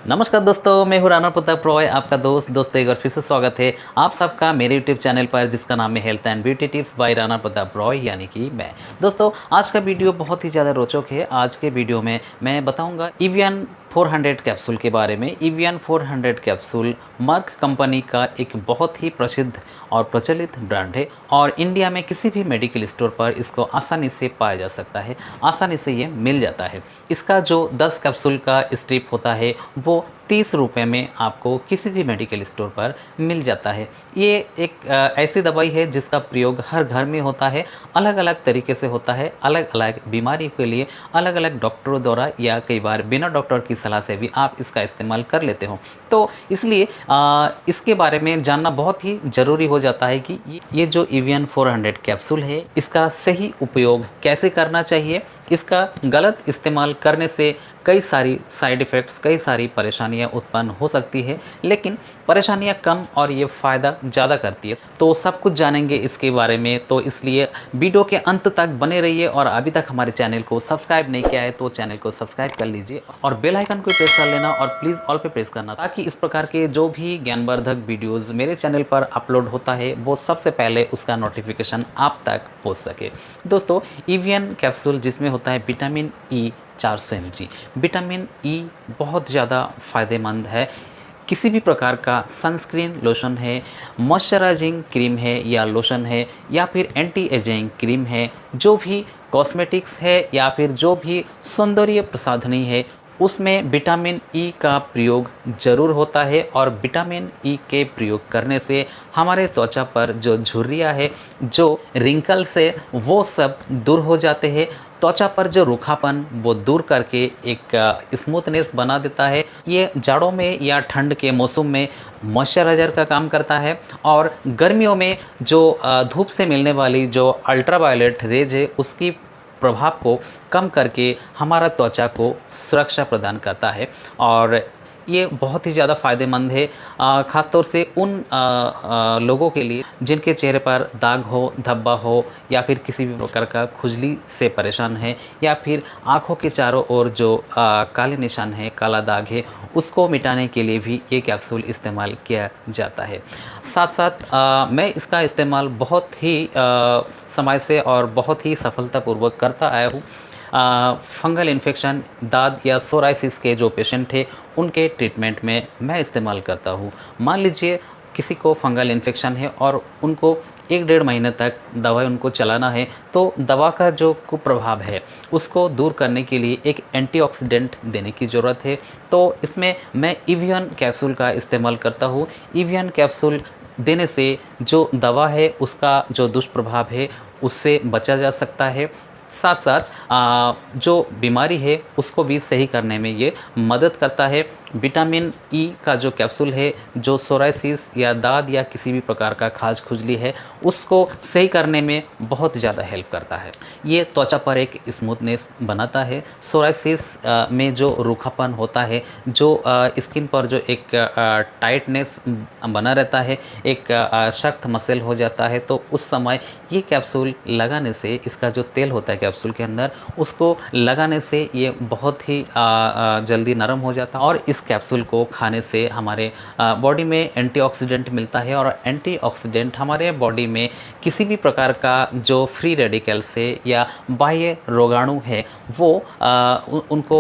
नमस्कार दोस्तों, मैं हूं राणा प्रताप रॉय, आपका दोस्तों एक बार फिर से स्वागत है आप सबका मेरे यूट्यूब चैनल पर, जिसका नाम है health and beauty tips by Rana Pratap Roy, यानी कि मैं। दोस्तों, आज का वीडियो बहुत ही ज़्यादा रोचक है। आज के वीडियो में मैं बताऊंगा इवियन 400 कैप्सूल के बारे में। इवियन 400 कैप्सूल मर्क कंपनी का एक बहुत ही प्रसिद्ध और प्रचलित ब्रांड है और इंडिया में किसी भी मेडिकल स्टोर पर इसको आसानी से पाया जा सकता है, आसानी से ये मिल जाता है। इसका जो 10 कैप्सूल का स्ट्रिप होता है वो 30 रुपये में आपको किसी भी मेडिकल स्टोर पर मिल जाता है। ये एक ऐसी दवाई है जिसका प्रयोग हर घर में होता है, अलग अलग तरीके से होता है, अलग अलग बीमारी के लिए अलग अलग डॉक्टरों द्वारा या कई बार बिना डॉक्टर की सलाह से भी आप इसका इस्तेमाल कर लेते हो। तो इसलिए इसके बारे में जानना बहुत ही ज़रूरी हो जाता है कि ये जो इवियन 400 कैप्सूल है इसका सही उपयोग कैसे करना चाहिए। इसका गलत इस्तेमाल करने से कई सारी साइड इफ़ेक्ट्स, कई सारी परेशानियां उत्पन्न हो सकती है, लेकिन परेशानियां कम और ये फ़ायदा ज़्यादा करती है। तो सब कुछ जानेंगे इसके बारे में, तो इसलिए वीडियो के अंत तक बने रहिए। और अभी तक हमारे चैनल को सब्सक्राइब नहीं किया है तो चैनल को सब्सक्राइब कर लीजिए और बेल आइकन को प्रेस कर लेना और प्लीज़ ऑल पे प्रेस करना, ताकि इस प्रकार के जो भी ज्ञानवर्धक वीडियोज़ मेरे चैनल पर अपलोड होता है वो सबसे पहले उसका नोटिफिकेशन आप तक पहुँच सके। दोस्तों, इवियन कैप्सूल जिसमें होता है vitamin E 400 mg। Vitamin E बहुत ज़्यादा फ़ायदेमंद है। किसी भी प्रकार का सनस्क्रीन लोशन है, मॉइस्चराइजिंग क्रीम है या लोशन है, या फिर एंटी एजिंग क्रीम है, जो भी कॉस्मेटिक्स है या फिर जो भी सौंदर्य प्रसाधनी है, उसमें विटामिन ई का प्रयोग ज़रूर होता है। और विटामिन ई के प्रयोग करने से हमारे त्वचा पर जो झुर्रियाँ है, जो रिंकल्स है, वो सब दूर हो जाते हैं। त्वचा पर जो रूखापन वो दूर करके एक स्मूथनेस बना देता है। ये जाड़ों में या ठंड के मौसम में मॉइस्चराइज़र का काम करता है और गर्मियों में जो धूप से मिलने वाली जो अल्ट्रावायलेट रेज है उसकी प्रभाव को कम करके हमारा त्वचा को सुरक्षा प्रदान करता है। और ये बहुत ही ज़्यादा फ़ायदेमंद है, ख़ासतौर से उन लोगों के लिए जिनके चेहरे पर दाग हो, धब्बा हो, या फिर किसी भी प्रकार का खुजली से परेशान है, या फिर आँखों के चारों ओर जो काले निशान है, काला दाग है, उसको मिटाने के लिए भी ये कैप्सूल इस्तेमाल किया जाता है। साथ साथ मैं इसका इस्तेमाल बहुत ही समय से और बहुत ही सफलतापूर्वक करता आया हूँ। फंगल इन्फेक्शन, दाद या सोराइसिस के जो पेशेंट थे उनके ट्रीटमेंट में मैं इस्तेमाल करता हूँ। मान लीजिए किसी को फंगल इन्फेक्शन है और उनको 1-1.5 महीने तक दवाई उनको चलाना है, तो दवा का जो कुप्रभाव है उसको दूर करने के लिए एक एंटीऑक्सीडेंट देने की ज़रूरत है। तो इसमें मैं इवियन कैप्सूल का इस्तेमाल करता हूँ। इवियन कैप्सूल देने से जो दवा है उसका जो दुष्प्रभाव है उससे बचा जा सकता है। साथ साथ जो बीमारी है उसको भी सही करने में ये मदद करता है। विटामिन ई का जो कैप्सूल है, जो सोराइसिस या दाद या किसी भी प्रकार का खाज खुजली है उसको सही करने में बहुत ज़्यादा हेल्प करता है। ये त्वचा पर एक स्मूथनेस बनाता है। सोराइसिस में जो रूखापन होता है, जो स्किन पर जो एक टाइटनेस बना रहता है, एक सख्त मसल हो जाता है, तो उस समय ये कैप्सूल लगाने से, इसका जो तेल होता है कैप्सूल के अंदर, उसको लगाने से ये बहुत ही जल्दी नरम हो जाता है। और इस कैप्सूल को खाने से हमारे बॉडी में एंटीऑक्सीडेंट मिलता है और एंटीऑक्सीडेंट हमारे बॉडी में किसी भी प्रकार का जो फ्री रेडिकल से या बाह्य रोगाणु है वो उनको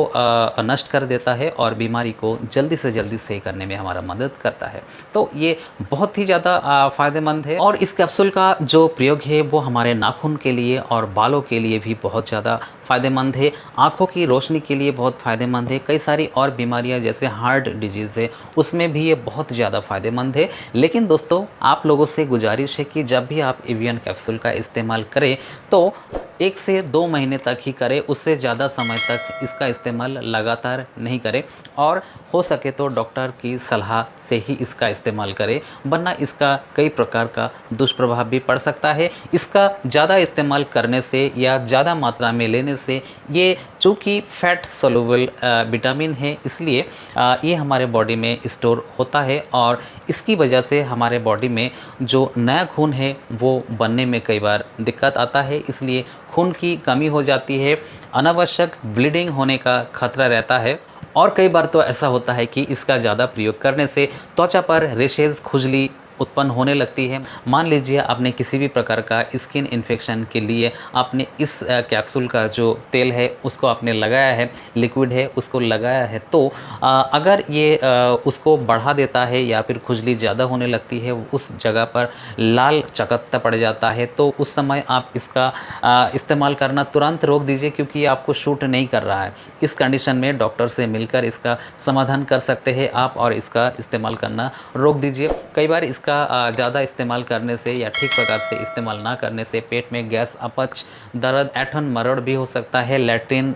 नष्ट कर देता है और बीमारी को जल्दी से जल्दी सही करने में हमारा मदद करता है। तो ये बहुत ही ज़्यादा फ़ायदेमंद है। और इस कैप्सूल का जो प्रयोग है वो हमारे नाखून के लिए और बालों के लिए भी बहुत ज़्यादा फ़ायदेमंद है। आँखों की रोशनी के लिए बहुत फ़ायदेमंद है। कई सारी और बीमारियां जैसे हार्ट डिजीज़ है उसमें भी ये बहुत ज़्यादा फ़ायदेमंद है। लेकिन दोस्तों, आप लोगों से गुजारिश है कि जब भी आप इवियन कैप्सूल का इस्तेमाल करें तो 1 से 2 महीने तक ही करें, उससे ज़्यादा समय तक इसका इस्तेमाल लगातार नहीं करें। और हो सके तो डॉक्टर की सलाह से ही इसका इस्तेमाल करें, वरना इसका कई प्रकार का दुष्प्रभाव भी पड़ सकता है। इसका ज़्यादा इस्तेमाल करने से या ज़्यादा मात्रा में लेने से, ये चूँकि फैट सोलुबल विटामिन है इसलिए ये हमारे बॉडी में स्टोर होता है और इसकी वजह से हमारे बॉडी में जो नया खून है वो बनने में कई बार दिक्कत आता है। इसलिए खून की कमी हो जाती है, अनावश्यक ब्लीडिंग होने का खतरा रहता है और कई बार तो ऐसा होता है कि इसका ज़्यादा प्रयोग करने से त्वचा पर रेशेज़, खुजली उत्पन्न होने लगती है। मान लीजिए आपने किसी भी प्रकार का स्किन इन्फेक्शन के लिए आपने इस कैप्सूल का जो तेल है उसको आपने लगाया है, लिक्विड है उसको लगाया है, तो अगर ये उसको बढ़ा देता है या फिर खुजली ज़्यादा होने लगती है, उस जगह पर लाल चकत्ता पड़ जाता है, तो उस समय आप इसका इस्तेमाल करना तुरंत रोक दीजिए, क्योंकि ये आपको शूट नहीं कर रहा है। इस कंडीशन में डॉक्टर से मिलकर इसका समाधान कर सकते हैं आप और इसका इस्तेमाल करना रोक दीजिए। कई बार इसका ज़्यादा इस्तेमाल करने से या ठीक प्रकार से इस्तेमाल ना करने से पेट में गैस, अपच, दर्द, ऐंठन, मरोड़ भी हो सकता है, लैट्रिन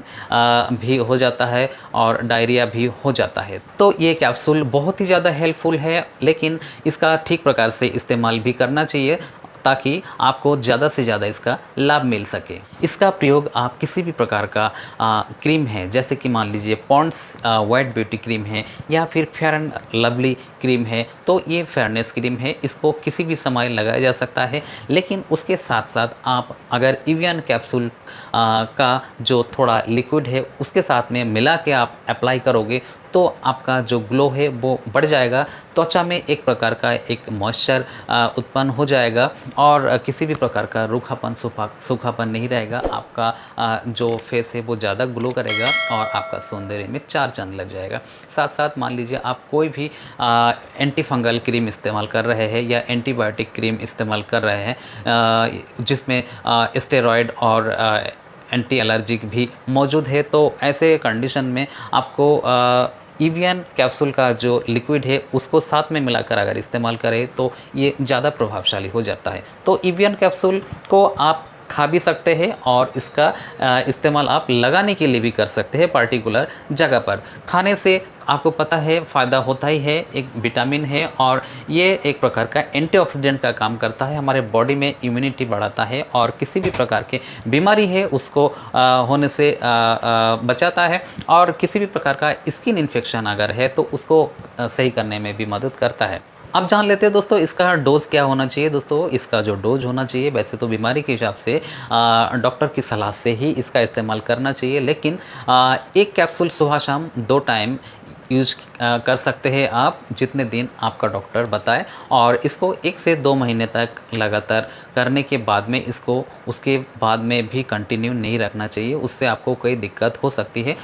भी हो जाता है और डायरिया भी हो जाता है। तो ये कैप्सूल बहुत ही ज़्यादा हेल्पफुल है, लेकिन इसका ठीक प्रकार से इस्तेमाल भी करना चाहिए ताकि आपको ज़्यादा से ज़्यादा इसका लाभ मिल सके। इसका प्रयोग आप किसी भी प्रकार का क्रीम है, जैसे कि मान लीजिए पॉन्ड्स वाइट ब्यूटी क्रीम है या फिर फेयर एंड लवली क्रीम है, तो ये फेयरनेस क्रीम है, इसको किसी भी समय लगाया जा सकता है। लेकिन उसके साथ साथ आप अगर इवियन कैप्सूल का जो थोड़ा लिक्विड है उसके साथ में मिला के आप अप्लाई करोगे तो आपका जो ग्लो है वो बढ़ जाएगा, त्वचा में एक प्रकार का एक मॉइस्चर उत्पन्न हो जाएगा और किसी भी प्रकार का रूखापन, सूखापन नहीं रहेगा। आपका जो फेस है वो ज़्यादा ग्लो करेगा और आपका सौंदर्य में चार चांद लग जाएगा। साथ साथ मान लीजिए आप कोई भी एंटी फंगल क्रीम इस्तेमाल कर रहे हैं या एंटीबायोटिक क्रीम इस्तेमाल कर रहे हैं जिसमें स्टेरॉयड और एंटी एलर्जिक भी मौजूद है, तो ऐसे कंडीशन में आपको इवियन कैप्सूल का जो लिक्विड है उसको साथ में मिलाकर अगर इस्तेमाल करें तो ये ज़्यादा प्रभावशाली हो जाता है। तो इवियन कैप्सूल को आप खा भी सकते हैं और इसका इस्तेमाल आप लगाने के लिए भी कर सकते हैं पर्टिकुलर जगह पर। खाने से आपको पता है फ़ायदा होता ही है, एक विटामिन है और ये एक प्रकार का एंटीऑक्सीडेंट का काम करता है, हमारे बॉडी में इम्यूनिटी बढ़ाता है और किसी भी प्रकार के बीमारी है उसको होने से बचाता है और किसी भी प्रकार का स्किन इन्फेक्शन अगर है तो उसको सही करने में भी मदद करता है। अब जान लेते हैं दोस्तों इसका डोज़ क्या होना चाहिए। दोस्तों इसका जो डोज होना चाहिए, वैसे तो बीमारी के हिसाब से डॉक्टर की सलाह से ही इसका इस्तेमाल करना चाहिए, लेकिन एक कैप्सूल सुबह शाम 2 टाइम यूज कर सकते हैं आप, जितने दिन आपका डॉक्टर बताए, और इसको 1 से 2 महीने तक लगातार करने के बाद में इसको उसके बाद में भी कंटिन्यू नहीं रखना चाहिए, उससे आपको कोई दिक्कत हो सकती है।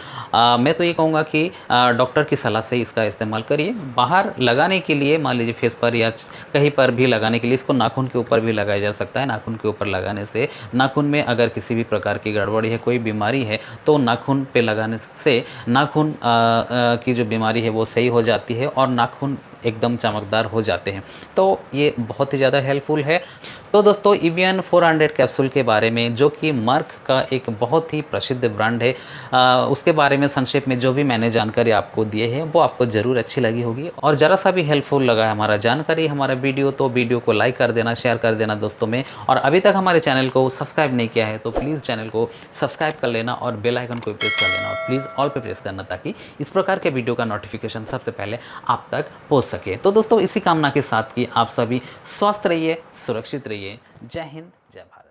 मैं तो ये कहूँगा कि डॉक्टर की सलाह से इसका इस्तेमाल करिए। बाहर लगाने के लिए मान लीजिए फेस पर या कहीं पर भी लगाने के लिए इसको नाखून के ऊपर भी लगाया जा सकता है। नाखून के ऊपर लगाने से नाखून में अगर किसी भी प्रकार की गड़बड़ी है, कोई बीमारी है, तो नाखून पे लगाने से नाखून की जो बीमारी है वो सही हो जाती है और नाखून एकदम चमकदार हो जाते हैं। तो ये बहुत ही ज़्यादा हेल्पफुल है। तो दोस्तों इवियन 400 कैप्सूल के बारे में, जो कि मर्क का एक बहुत ही प्रसिद्ध ब्रांड है, उसके बारे में संक्षेप में जो भी मैंने जानकारी आपको दिए है वो आपको ज़रूर अच्छी लगी होगी और ज़रा सा भी हेल्पफुल लगा है हमारा जानकारी, हमारा वीडियो, तो वीडियो को लाइक कर देना, शेयर कर देना दोस्तों में। और अभी तक हमारे चैनल को सब्सक्राइब नहीं किया है तो प्लीज़ चैनल को सब्सक्राइब कर लेना और बेल आइकन को प्रेस कर लेना और प्लीज़ ऑल पे प्रेस करना, ताकि इस प्रकार के वीडियो का नोटिफिकेशन सबसे पहले आप तक पहुँच सके। तो दोस्तों इसी कामना के साथ कि आप सभी स्वस्थ रहिए, सुरक्षित रहिए। जय हिंद, जय भारत।